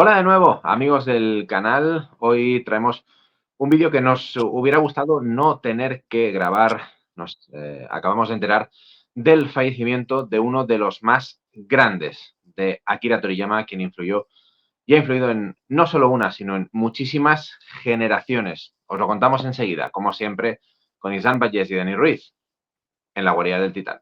Hola de nuevo, amigos del canal. Hoy traemos un vídeo que nos hubiera gustado no tener que grabar. Nos acabamos de enterar del fallecimiento de uno de los más grandes, de Akira Toriyama, quien influyó y ha influido en no solo una, sino en muchísimas generaciones. Os lo contamos enseguida, como siempre, con Isán Vallés y Dani Ruiz, en la guarida del Titán.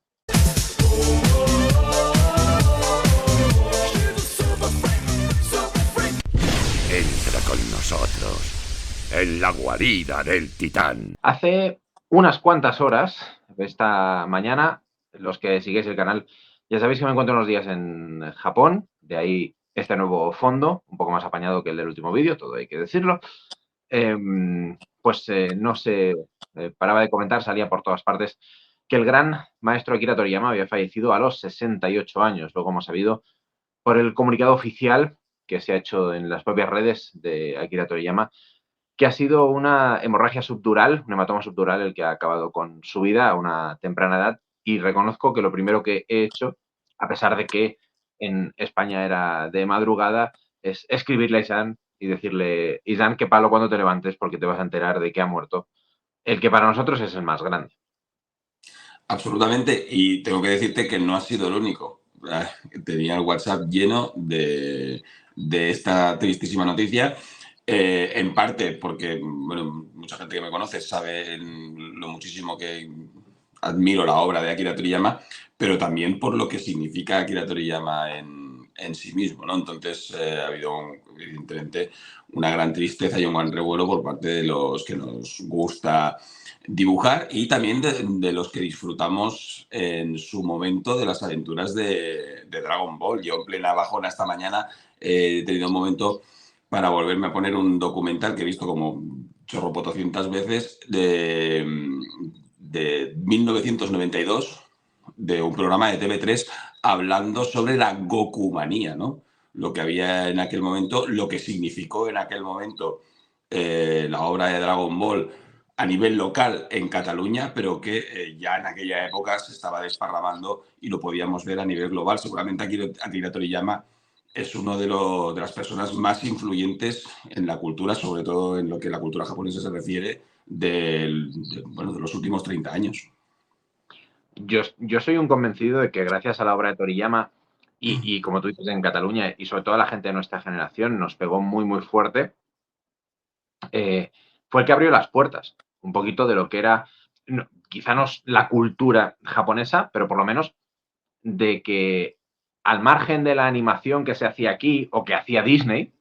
Entra con nosotros en la guarida del Titán. Hace unas cuantas horas, esta mañana, los que seguís el canal, ya sabéis que me encuentro unos días en Japón, de ahí este nuevo fondo, un poco más apañado que el del último vídeo, todo hay que decirlo. No se paraba de comentar, salía por todas partes, que el gran maestro Akira Toriyama había fallecido a los 68 años. Luego hemos sabido por el comunicado oficial que se ha hecho en las propias redes de Akira Toriyama, que ha sido una hemorragia subdural, un hematoma subdural el que ha acabado con su vida a una temprana edad. Y reconozco que lo primero que he hecho, a pesar de que en España era de madrugada, es escribirle a Isan y decirle: Isan, qué palo cuando te levantes, porque te vas a enterar de que ha muerto el que para nosotros es el más grande. Absolutamente, y tengo que decirte que no ha sido el único. Tenía el WhatsApp lleno de esta tristísima noticia, en parte porque, bueno, mucha gente que me conoce sabe lo muchísimo que admiro la obra de Akira Toriyama, pero también por lo que significa Akira Toriyama en sí mismo, ¿no? Entonces ha habido, evidentemente, una gran tristeza y un gran revuelo por parte de los que nos gusta dibujar y también de los que disfrutamos en su momento de las aventuras de Dragon Ball. Yo en plena bajona esta mañana he tenido un momento para volverme a poner un documental que he visto como chorropotocientas veces de 1992, de un programa de TV3 hablando sobre la Gokumanía, ¿no? Lo que había en aquel momento, lo que significó en aquel momento la obra de Dragon Ball a nivel local en Cataluña, pero que ya en aquella época se estaba desparramando y lo podíamos ver a nivel global. Seguramente Akira Toriyama es uno de las personas más influyentes en la cultura, sobre todo en lo que la cultura japonesa se refiere, de los últimos 30 años. Yo soy un convencido de que gracias a la obra de Toriyama y como tú dices, en Cataluña, y sobre todo a la gente de nuestra generación, nos pegó muy, muy fuerte, fue el que abrió las puertas un poquito de lo que era, quizá no la cultura japonesa, pero por lo menos de que, al margen de la animación que se hacía aquí o que hacía Disney,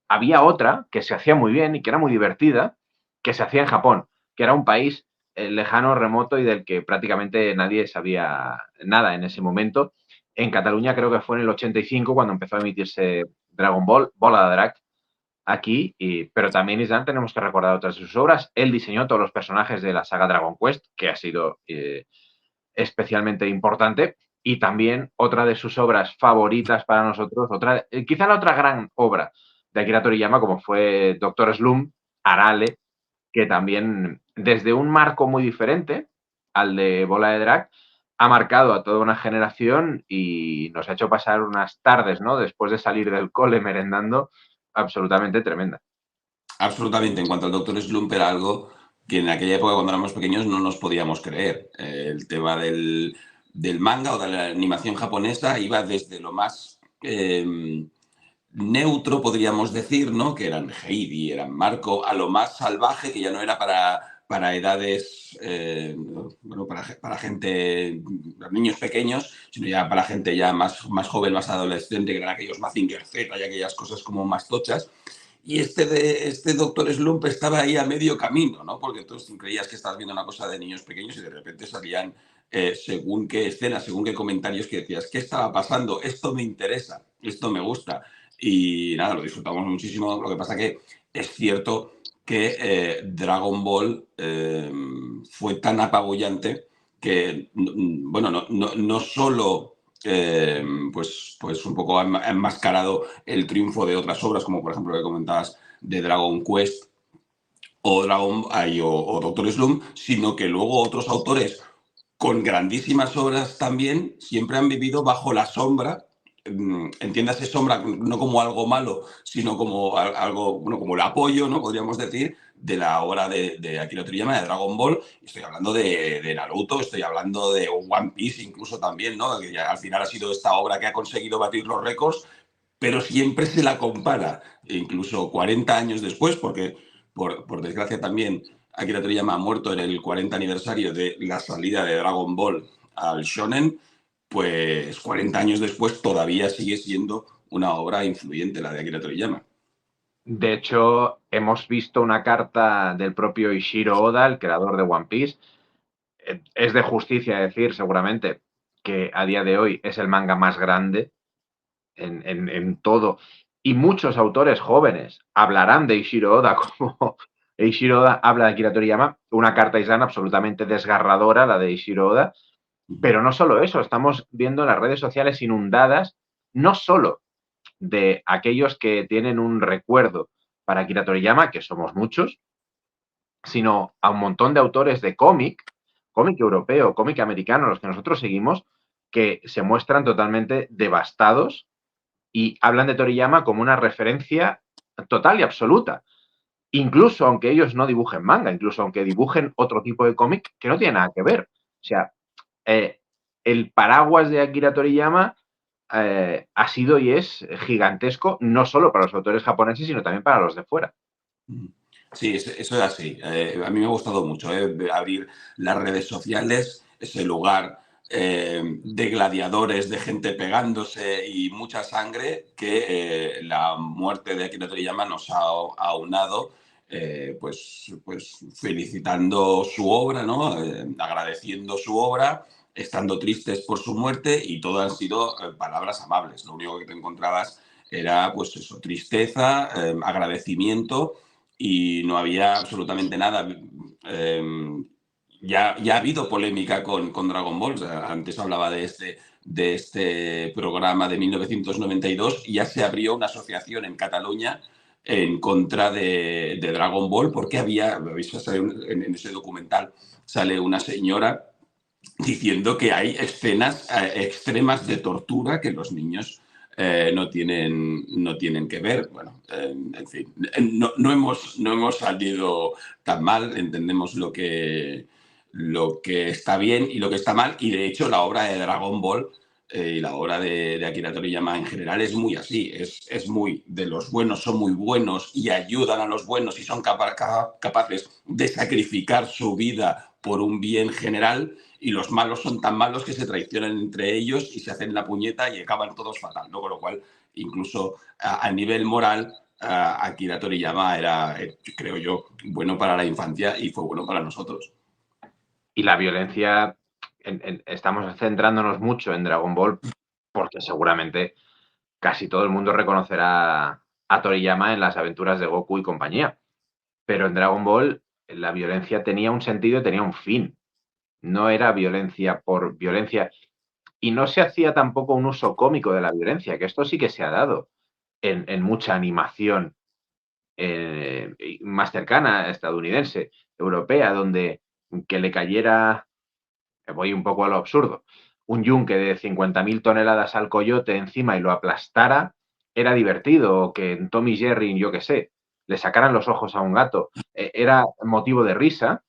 había otra que se hacía muy bien y que era muy divertida, que se hacía en Japón, que era un país lejano, remoto y del que prácticamente nadie sabía nada en ese momento. En Cataluña creo que fue en el 85 cuando empezó a emitirse Dragon Ball, Bola de Drac, aquí, pero también Islam tenemos que recordar otras de sus obras. Él diseñó todos los personajes de la saga Dragon Quest, que ha sido especialmente importante, y también otra de sus obras favoritas para nosotros, quizá la otra gran obra de Akira Toriyama, como fue Doctor Slump, Arale, que también desde un marco muy diferente al de Bola de Drag, ha marcado a toda una generación y nos ha hecho pasar unas tardes, ¿no? Después de salir del cole merendando, absolutamente tremenda. Absolutamente. En cuanto al Doctor Slump, era algo que en aquella época, cuando éramos pequeños, no nos podíamos creer. El tema del manga o de la animación japonesa iba desde lo más neutro, podríamos decir, ¿no? Que eran Heidi, eran Marco, a lo más salvaje, que ya no era para edades, para gente, para niños pequeños, sino ya para gente ya más joven, más adolescente, que eran aquellos Mazinger Z y aquellas cosas como más tochas. Y este Doctor Slump estaba ahí a medio camino, ¿no? Porque tú creías que estabas viendo una cosa de niños pequeños y de repente salían según qué escenas, según qué comentarios que decías, ¿qué estaba pasando? Esto me interesa, esto me gusta. Y nada, lo disfrutamos muchísimo. Lo que pasa que es cierto que Dragon Ball fue tan apabullante que, bueno, no solo pues un poco ha enmascarado el triunfo de otras obras, como por ejemplo lo que comentabas de Dragon Quest o Doctor Slump, sino que luego otros autores con grandísimas obras también siempre han vivido bajo la sombra entiéndase sombra no como algo malo, sino como algo, bueno, como el apoyo, ¿no? Podríamos decir, de la obra de Akira Toriyama, de Dragon Ball. Estoy hablando de Naruto, estoy hablando de One Piece incluso también, ¿no? Que ya al final ha sido esta obra que ha conseguido batir los récords, pero siempre se la compara, incluso 40 años después, porque por desgracia también Akira Toriyama ha muerto en el 40 aniversario de la salida de Dragon Ball al Shonen, pues 40 años después todavía sigue siendo una obra influyente la de Akira Toriyama. De hecho, hemos visto una carta del propio Ishiro Oda, el creador de One Piece. Es de justicia decir, seguramente, que a día de hoy es el manga más grande en todo. Y muchos autores jóvenes hablarán de Ishiro Oda como Ishiro Oda habla de Akira Toriyama, una carta islam absolutamente desgarradora, la de Ishiro Oda. Pero no solo eso, estamos viendo las redes sociales inundadas, no solo de aquellos que tienen un recuerdo para Akira Toriyama, que somos muchos, sino a un montón de autores de cómic europeo, cómic americano, los que nosotros seguimos, que se muestran totalmente devastados y hablan de Toriyama como una referencia total y absoluta. Incluso aunque ellos no dibujen manga, incluso aunque dibujen otro tipo de cómic que no tiene nada que ver. O sea, el paraguas de Akira Toriyama ha sido y es gigantesco, no solo para los autores japoneses, sino también para los de fuera. Sí, eso es así. A mí me ha gustado mucho abrir las redes sociales, ese lugar de gladiadores, de gente pegándose y mucha sangre que la muerte de Akira Toriyama nos ha aunado, pues felicitando su obra, ¿no? Agradeciendo su obra, estando tristes por su muerte, y todo han sido palabras amables. Lo único que te encontrabas era, pues eso, tristeza, agradecimiento, y no había absolutamente nada. Ya ha habido polémica con Dragon Ball. O sea, antes hablaba de este programa de 1992, y ya se abrió una asociación en Cataluña en contra de Dragon Ball, porque había, en ese documental sale una señora diciendo que hay escenas extremas de tortura que los niños no tienen que ver. Bueno, en fin, no hemos salido tan mal, entendemos lo que está bien y lo que está mal, y de hecho la obra de Dragon Ball y la obra de Akira Toriyama en general es muy así, es muy de los buenos son muy buenos y ayudan a los buenos y son capaces de sacrificar su vida por un bien general, y los malos son tan malos que se traicionan entre ellos y se hacen la puñeta y acaban todos fatal, ¿no? Con lo cual, incluso a nivel moral, Akira Toriyama era, creo yo, bueno para la infancia y fue bueno para nosotros. Y la violencia, estamos centrándonos mucho en Dragon Ball porque seguramente casi todo el mundo reconocerá a Toriyama en las aventuras de Goku y compañía. Pero en Dragon Ball la violencia tenía un sentido y tenía un fin. No era violencia por violencia. Y no se hacía tampoco un uso cómico de la violencia, que esto sí que se ha dado en mucha animación más cercana, estadounidense, europea, donde que le cayera, voy un poco a lo absurdo, un yunque de 50.000 toneladas al coyote encima y lo aplastara, era divertido, o que en Tom y Jerry, yo qué sé, le sacaran los ojos a un gato, era motivo de risa,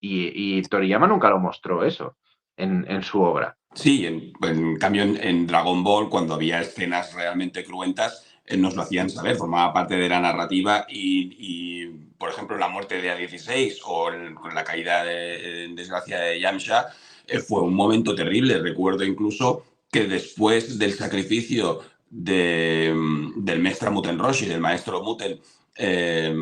y Toriyama nunca lo mostró eso en su obra. Sí, en cambio en Dragon Ball, cuando había escenas realmente cruentas, nos lo hacían saber, formaba parte de la narrativa, y, por ejemplo, la muerte de A16 o con la caída en desgracia de Yamcha, fue un momento terrible. Recuerdo incluso que después del sacrificio del Mestre Muten Roshi, del maestro Muten, eh,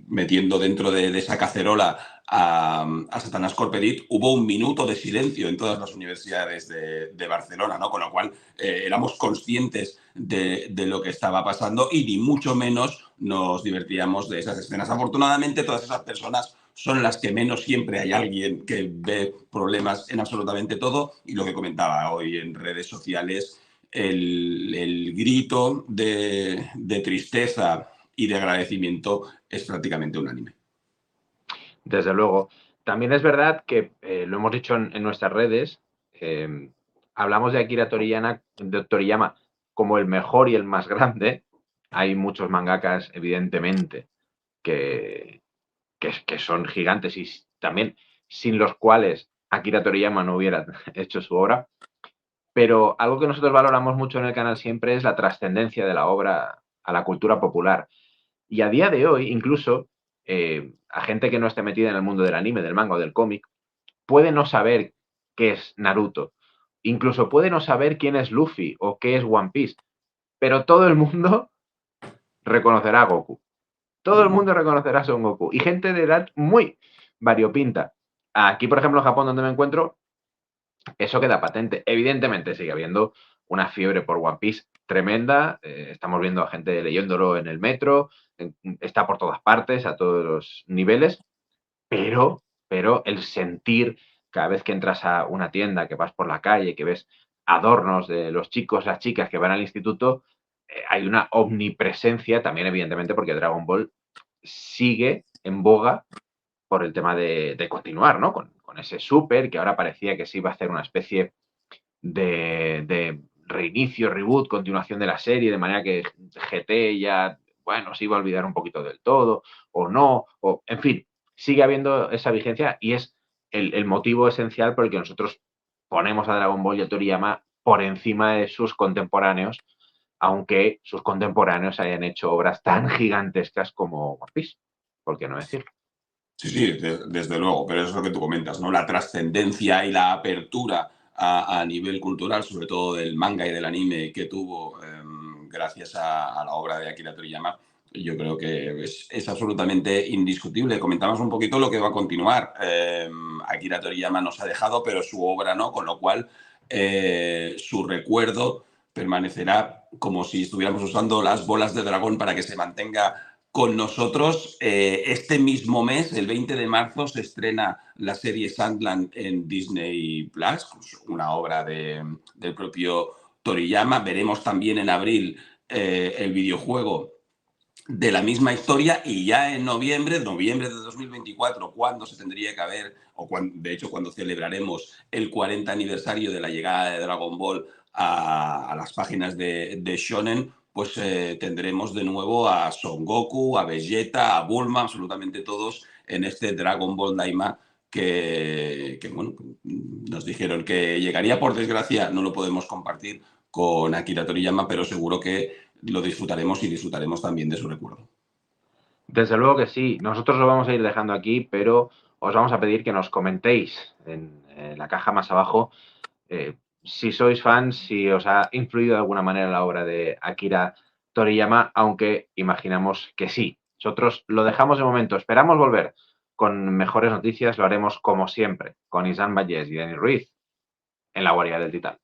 metiendo dentro de esa cacerola a Satanás Corpedit, hubo un minuto de silencio en todas las universidades de Barcelona, ¿no? Con lo cual éramos conscientes de lo que estaba pasando y ni mucho menos nos divertíamos de esas escenas. Afortunadamente, todas esas personas son las que menos. Siempre hay alguien que ve problemas en absolutamente todo, y lo que comentaba hoy en redes sociales, el grito de tristeza y de agradecimiento es prácticamente unánime. Desde luego. También es verdad que, lo hemos dicho en nuestras redes, hablamos de Akira Toriyama como el mejor y el más grande, hay muchos mangakas, evidentemente, que son gigantes y también sin los cuales Akira Toriyama no hubiera hecho su obra. Pero algo que nosotros valoramos mucho en el canal siempre es la trascendencia de la obra a la cultura popular. Y a día de hoy, incluso, a gente que no esté metida en el mundo del anime, del manga o del cómic, puede no saber qué es Naruto. Incluso puede no saber quién es Luffy o qué es One Piece. Pero todo el mundo reconocerá a Goku. Todo el mundo reconocerá a Son Goku. Y gente de edad muy variopinta. Aquí, por ejemplo, en Japón, donde me encuentro, eso queda patente. Evidentemente sigue habiendo una fiebre por One Piece tremenda. Estamos viendo a gente leyéndolo en el metro. Está por todas partes, a todos los niveles. Pero el sentir cada vez que entras a una tienda, que vas por la calle, que ves adornos de los chicos, las chicas que van al instituto, hay una omnipresencia también, evidentemente, porque Dragon Ball sigue en boga por el tema de continuar, ¿no? Con ese Super, que ahora parecía que se iba a hacer una especie de reinicio, reboot, continuación de la serie, de manera que GT ya, bueno, se iba a olvidar un poquito del todo, o no, o en fin, sigue habiendo esa vigencia y es el motivo esencial por el que nosotros ponemos a Dragon Ball y a Toriyama por encima de sus contemporáneos, aunque sus contemporáneos hayan hecho obras tan gigantescas como One Piece, ¿por qué no decirlo? Sí, sí, desde luego, pero eso es lo que tú comentas, ¿no? La trascendencia y la apertura a nivel cultural, sobre todo del manga y del anime que tuvo gracias a la obra de Akira Toriyama, yo creo que es absolutamente indiscutible. Comentamos un poquito lo que va a continuar. Akira Toriyama nos ha dejado, pero su obra no, con lo cual su recuerdo permanecerá como si estuviéramos usando las bolas de dragón para que se mantenga con nosotros. Este mismo mes, el 20 de marzo, se estrena la serie Sandland en Disney Plus, una obra del propio Toriyama. Veremos también en abril el videojuego de la misma historia y ya en noviembre de 2024, cuando se tendría que haber, de hecho cuando celebraremos el 40 aniversario de la llegada de Dragon Ball a las páginas de Shonen, pues tendremos de nuevo a Son Goku, a Vegeta, a Bulma, absolutamente todos en este Dragon Ball Daima que bueno, nos dijeron que llegaría. Por desgracia no lo podemos compartir con Akira Toriyama, pero seguro que lo disfrutaremos y disfrutaremos también de su recuerdo. Desde luego que sí. Nosotros lo vamos a ir dejando aquí, pero os vamos a pedir que nos comentéis en la caja más abajo si sois fans, si os ha influido de alguna manera la obra de Akira Toriyama, aunque imaginamos que sí. Nosotros lo dejamos de momento. Esperamos volver con mejores noticias. Lo haremos como siempre, con Isán Vallés y Dani Ruiz en la guarida del Titán.